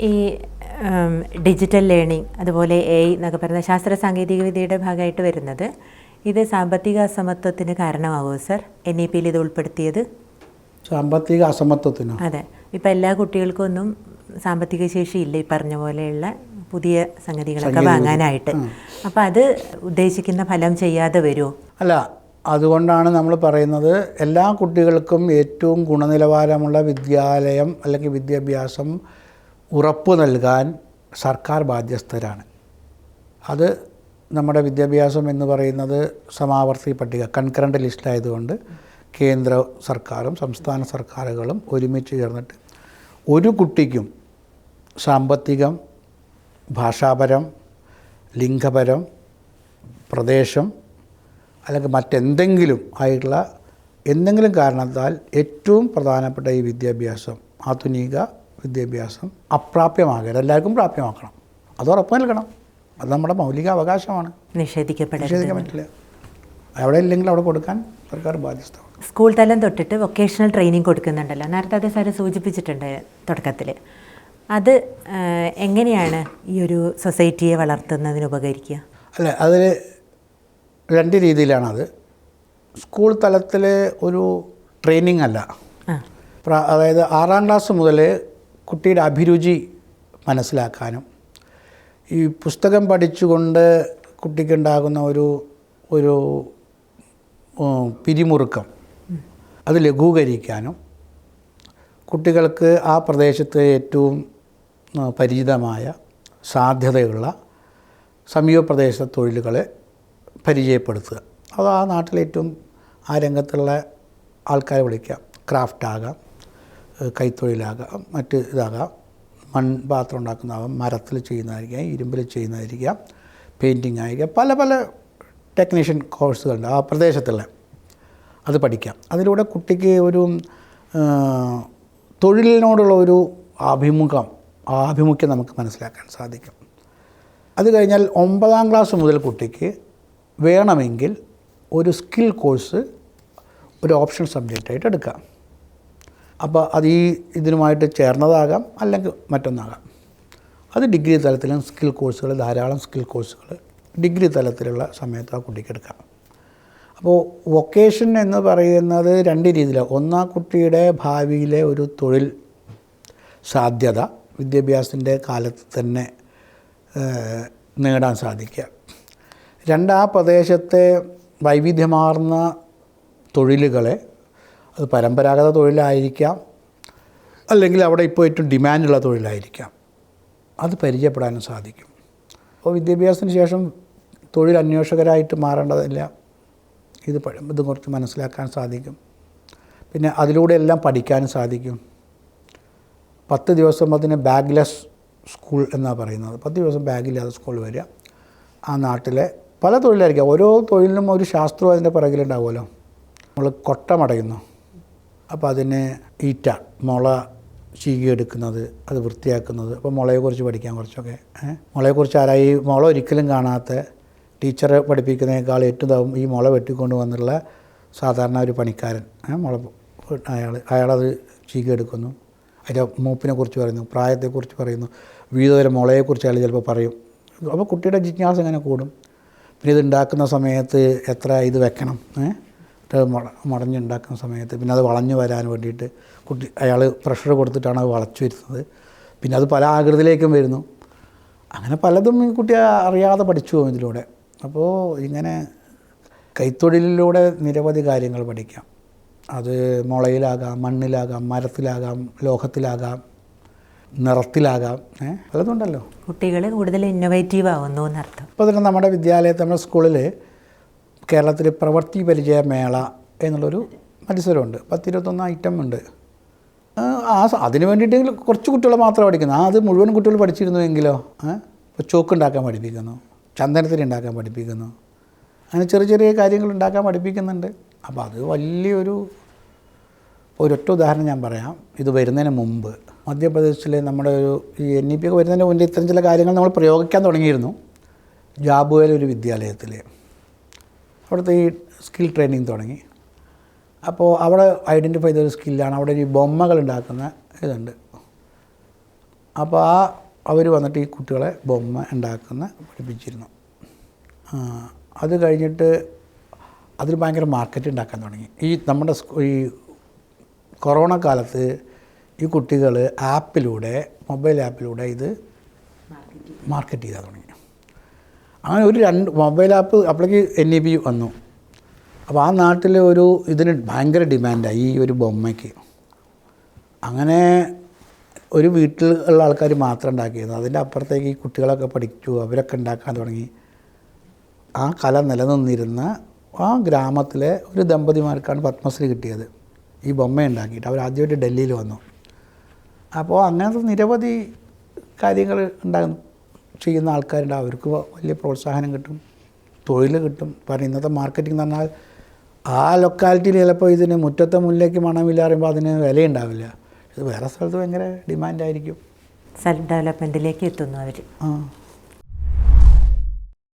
ഈ digital learning അതുപോലെ AI എന്നൊക്കെ പറയുന്ന ശാസ്ത്ര സാങ്കേതിക വിദ്യയുടെ ഭാഗമായിട്ട് വരുന്നത്, ഇത് സാമ്പത്തിക അസമത്വത്തിന് കാരണമാകുമോ സർ? NEP-യിൽ ഇത് ഉൾപ്പെടുത്തിയത് സാമ്പത്തിക അസമത്വത്തിനോ? അതെ. ഇപ്പം എല്ലാ കുട്ടികൾക്കും ഒന്നും സാമ്പത്തിക ശേഷി ഇല്ല ഈ പറഞ്ഞ പോലെയുള്ള പുതിയ സംഗതികളൊക്കെ വാങ്ങാനായിട്ട്. അപ്പം അത് ഉദ്ദേശിക്കുന്ന ഫലം ചെയ്യാതെ വരുമോ? അല്ല, അതുകൊണ്ടാണ് നമ്മൾ പറയുന്നത് എല്ലാ കുട്ടികൾക്കും ഏറ്റവും ഗുണനിലവാരമുള്ള വിദ്യാലയം അല്ലെങ്കിൽ വിദ്യാഭ്യാസം ഉറപ്പു നൽകാൻ സർക്കാർ ബാധ്യസ്ഥരാണ്. അത് നമ്മുടെ വിദ്യാഭ്യാസം എന്ന് പറയുന്നത് സമാവർത്തി പട്ടിക കൺകറൻറ്റ് ലിസ്റ്റിലായതുകൊണ്ട് കേന്ദ്ര സർക്കാരും സംസ്ഥാന സർക്കാരുകളും ഒരുമിച്ച് ചേർന്നിട്ട് ഒരു കുട്ടിക്കും സാമ്പത്തികം, ഭാഷാപരം, ലിംഗപരം, പ്രദേശം അല്ലെങ്കിൽ മറ്റെന്തെങ്കിലും ആയിട്ടുള്ള എന്തെങ്കിലും കാരണത്താൽ ഏറ്റവും പ്രധാനപ്പെട്ട ഈ വിദ്യാഭ്യാസം, ആധുനിക വിദ്യാഭ്യാസം അപ്രാപ്യമാകരുത്. എല്ലാവർക്കും പ്രാപ്യമാക്കണം. അത് ഉറപ്പ് നൽകണം. അത് നമ്മുടെ മൗലിക അവകാശമാണ്. നിഷേധിക്കാൻ പറ്റില്ല. അവിടെ ഇല്ലെങ്കിൽ അവിടെ കൊടുക്കാൻ സർക്കാർ ബാധ്യസ്ഥ. സ്കൂൾ തലം തൊട്ടിട്ട് വൊക്കേഷണൽ ട്രെയിനിങ് കൊടുക്കുന്നുണ്ടല്ലോ, നേരത്തെ അത് സാറ് സൂചിപ്പിച്ചിട്ടുണ്ട് തുടക്കത്തിൽ. അത് എങ്ങനെയാണ് ഈ ഒരു സൊസൈറ്റിയെ വളർത്തുന്നതിന് ഉപകരിക്കുക? അല്ല, അതിൽ രണ്ട് രീതിയിലാണത്. സ്കൂൾ തലത്തിൽ ഒരു ട്രെയിനിങ് അല്ല. അതായത് 6ാം ക്ലാസ് മുതൽ കുട്ടിയുടെ അഭിരുചി മനസ്സിലാക്കാനും ഈ പുസ്തകം പഠിച്ചുകൊണ്ട് കുട്ടിക്കുണ്ടാകുന്ന ഒരു പിരിമുറുക്കം അത് ലഘൂകരിക്കാനും കുട്ടികൾക്ക് ആ പ്രദേശത്ത് ഏറ്റവും പരിചിതമായ സാധ്യതയുള്ള സമീപ പ്രദേശ തൊഴിലുകളെ പരിചയപ്പെടുത്തുക. അത് ആ നാട്ടിലേറ്റവും ആ രംഗത്തുള്ള ആൾക്കാരെ വിളിക്കാം. ക്രാഫ്റ്റാകാം, കൈത്തൊഴിലാകാം, മറ്റ് ഇതാകാം, മൺപാത്രം ഉണ്ടാക്കുന്നതാകാം, മരത്തിൽ ചെയ്യുന്നതായിരിക്കാം, ഇരുമ്പിൽ ചെയ്യുന്നതായിരിക്കാം, പെയിൻറ്റിങ് ആയിരിക്കാം, പല പല ടെക്നീഷ്യൻ കോഴ്സുകളുണ്ട് ആ പ്രദേശത്തുള്ള. അത് പഠിക്കാം. അതിലൂടെ കുട്ടിക്ക് ഒരു തൊഴിലിനോടുള്ള ഒരു ആഭിമുഖ്യം നമുക്ക് മനസ്സിലാക്കാൻ സാധിക്കും. അത് കഴിഞ്ഞാൽ 9ാം ക്ലാസ് മുതൽ കുട്ടിക്ക് വേണമെങ്കിൽ ഒരു സ്കിൽ കോഴ്സ് ഒരു ഓപ്ഷൻ സബ്ജക്റ്റായിട്ട് എടുക്കാം. അപ്പോൾ അത് ഇതിനുമായിട്ട് ചേർന്നതാകാം, അല്ലെങ്കിൽ മറ്റൊന്നാകാം. അത് ഡിഗ്രി തലത്തിലും സ്കിൽ കോഴ്സുകൾ, ധാരാളം സ്കിൽ കോഴ്സുകൾ ഡിഗ്രി തലത്തിലുള്ള സമയത്ത് ആ കുട്ടിക്ക് എടുക്കാം. അപ്പോൾ വൊക്കേഷൻ എന്ന് പറയുന്നത് രണ്ട് രീതിയിലാണ്. ഒന്ന്, ആ കുട്ടിയുടെ ഭാവിയിലെ ഒരു തൊഴിൽ സാധ്യത വിദ്യാഭ്യാസത്തിൻ്റെ കാലത്ത് തന്നെ നേടാൻ സാധിക്കുക. രണ്ട്, ആ പ്രദേശത്തെ വൈവിധ്യമാർന്ന തൊഴിലുകളെ, അത് പരമ്പരാഗത തൊഴിലായിരിക്കാം, അല്ലെങ്കിൽ അവിടെ ഇപ്പോൾ ഏറ്റവും ഡിമാൻഡുള്ള തൊഴിലായിരിക്കാം, അത് പരിചയപ്പെടാനും സാധിക്കും. അപ്പോൾ വിദ്യാഭ്യാസത്തിന് ശേഷം തൊഴിൽ അന്വേഷകരായിട്ട് മാറേണ്ടതില്ല. ഇത് കുറച്ച് മനസ്സിലാക്കാൻ സാധിക്കും. പിന്നെ അതിലൂടെ എല്ലാം പഠിക്കാനും സാധിക്കും. 10 ദിവസം അതിന് ബാഗ്ലെസ് സ്കൂൾ എന്നാണ് പറയുന്നത്. 10 ദിവസം ബാഗില്ലാതെ സ്കൂൾ വരിക. ആ നാട്ടിലെ പല തൊഴിലായിരിക്കാം. ഓരോ തൊഴിലിനും ഒരു ശാസ്ത്രവും അതിൻ്റെ പിറകിലുണ്ടാവുമല്ലോ. നമ്മൾ കൊട്ടമടയുന്നു, അപ്പോൾ അതിന് ഈറ്റ, മുള ചീകിയെടുക്കുന്നത്, അത് വൃത്തിയാക്കുന്നത്. അപ്പോൾ മുളയെക്കുറിച്ച് പഠിക്കാം കുറച്ചൊക്കെ. മുളയെക്കുറിച്ച് ആരായി മുള ഒരിക്കലും കാണാത്ത ടീച്ചറെ പഠിപ്പിക്കുന്നതിനേക്കാൾ ഏറ്റവും ഈ മുള വെട്ടിക്കൊണ്ട് വന്നുള്ള സാധാരണ ഒരു പണിക്കാരൻ, അയാളത് ചീകിയെടുക്കുന്നു. അതിൻ്റെ മൂപ്പിനെക്കുറിച്ച് പറയുന്നു, പ്രായത്തെക്കുറിച്ച് പറയുന്നു, വിവിധതരം മുളയെക്കുറിച്ച് അയാൾ ചിലപ്പോൾ പറയും. അപ്പോൾ കുട്ടിയുടെ ജിജ്ഞാസ ഇങ്ങനെ കൂടും. പിന്നെ ഇത് ഉണ്ടാക്കുന്ന സമയത്ത് എത്ര ഇത് വെക്കണം, മുടഞ്ഞുണ്ടാക്കുന്ന സമയത്ത് പിന്നെ അത് വളഞ്ഞു വരാൻ വേണ്ടിയിട്ട് അയാൾ പ്രഷർ കൊടുത്തിട്ടാണ് അത് വളച്ചു വരുന്നത്. പിന്നെ അത് പല ആകൃതിയിലേക്കും വരുന്നു. അങ്ങനെ പലതും ഈ കുട്ടി അറിയാതെ പഠിച്ചു പോകും ഇതിലൂടെ. അപ്പോൾ ഇങ്ങനെ കൈത്തൊഴിലിലൂടെ നിരവധി കാര്യങ്ങൾ പഠിക്കാം. അത് മുളയിലാകാം, മണ്ണിലാകാം, മരത്തിലാകാം, ലോഹത്തിലാകാം, നിറത്തിലാകാം, പലതുണ്ടല്ലോ. കുട്ടികൾ കൂടുതൽ ഇന്നോവേറ്റീവ് ആവുന്നു എന്നർത്ഥം. ഇപ്പോൾ തന്നെ നമ്മുടെ വിദ്യാലയത്തിൽ, നമ്മുടെ സ്കൂളിൽ കേരളത്തിൽ പ്രവൃത്തി പരിചയ മേള എന്നുള്ളൊരു മത്സരമുണ്ട്. 10-21 ഐറ്റം ഉണ്ട്. അതിന് വേണ്ടിയിട്ട് കുറച്ച് കുട്ടികൾ മാത്രമേ പഠിക്കുന്നു. അത് മുഴുവൻ കുട്ടികൾ പഠിച്ചിരുന്നുവെങ്കിലോ, ഇപ്പോൾ ചോക്കുണ്ടാക്കാൻ പഠിപ്പിക്കുന്നു, ചന്ദനത്തിന് ഉണ്ടാക്കാൻ പഠിപ്പിക്കുന്നു, അങ്ങനെ ചെറിയ ചെറിയ കാര്യങ്ങൾ ഉണ്ടാക്കാൻ പഠിപ്പിക്കുന്നുണ്ട്. അപ്പോൾ അത് ഒരൊറ്റ ഉദാഹരണം ഞാൻ പറയാം. ഇത് വരുന്നതിന് മുമ്പ് മധ്യപ്രദേശിലെ നമ്മുടെ ഈ NEP ഒക്കെ വരുന്നതിന് മുന്നേ ഇത്തരം ചില കാര്യങ്ങൾ നമ്മൾ പ്രയോഗിക്കാൻ തുടങ്ങിയിരുന്നു. ജാബുവിലൊരു വിദ്യാലയത്തിൽ അവിടുത്തെ ഈ സ്കിൽ ട്രെയിനിങ് തുടങ്ങി. അപ്പോൾ അവിടെ ഐഡൻറ്റിഫൈ ചെയ്തൊരു സ്കില്ലാണ്, അവിടെ ഈ ബൊമ്മകൾ ഉണ്ടാക്കുന്ന ഇതുണ്ട്. അപ്പോൾ അവർ വന്നിട്ട് ഈ കുട്ടികളെ ബൊമ്മ ഉണ്ടാക്കുന്ന പഠിപ്പിച്ചിരുന്നു. അത് കഴിഞ്ഞിട്ട് അതിൽ ഭയങ്കര മാർക്കറ്റ് ഉണ്ടാക്കാൻ തുടങ്ങി. ഈ നമ്മുടെ ഈ കൊറോണ കാലത്ത് ഈ കുട്ടികൾ മൊബൈൽ ആപ്പിലൂടെ ഇത് മാർക്കറ്റ് ചെയ്താൽ തുടങ്ങി. അങ്ങനെ ഒരു 2 മൊബൈൽ ആപ്പ് അപ്പോഴേക്ക് NEP വന്നു. അപ്പോൾ ആ നാട്ടിൽ ഇതിന് ഭയങ്കര ഡിമാൻഡായി ഈ ഒരു ബൊമ്മയ്ക്ക്. അങ്ങനെ ഒരു വീട്ടിൽ ഉള്ള ആൾക്കാർ മാത്രം ഉണ്ടാക്കിയിരുന്നു. അതിൻ്റെ അപ്പുറത്തേക്ക് ഈ കുട്ടികളൊക്കെ പഠിച്ചു, അവരൊക്കെ ഉണ്ടാക്കാൻ തുടങ്ങി. ആ കല നിലനിന്നിരുന്ന ആ ഗ്രാമത്തിലെ ഒരു ദമ്പതിമാർക്കാണ് പത്മശ്രീ കിട്ടിയത് ഈ ബൊമ്മ ഉണ്ടാക്കിയിട്ട്. അവർ ആദ്യമായിട്ട് ഡൽഹിയിൽ വന്നു. അപ്പോൾ അങ്ങനത്തെ നിരവധി കാര്യങ്ങൾ ചെയ്യുന്ന ആൾക്കാരുണ്ട്. അവർക്ക് വലിയ പ്രോത്സാഹനം കിട്ടും, തൊഴിൽ കിട്ടും. കാരണം ഇന്നത്തെ മാർക്കറ്റിംഗ് എന്ന് പറഞ്ഞാൽ ആ ലൊക്കാലിറ്റിയിൽ ചിലപ്പോൾ ഇതിന് മുറ്റത്തെ മുല്ലേക്ക് മണമില്ല പറയുമ്പോൾ അതിന് വിലയുണ്ടാവില്ല. ഇത് വേറെ സ്ഥലത്ത് ഭയങ്കര ഡിമാൻഡായിരിക്കും. സെൽഫ് ഡെവലപ്മെൻറ്റിലേക്ക് എത്തുന്നു അവർ.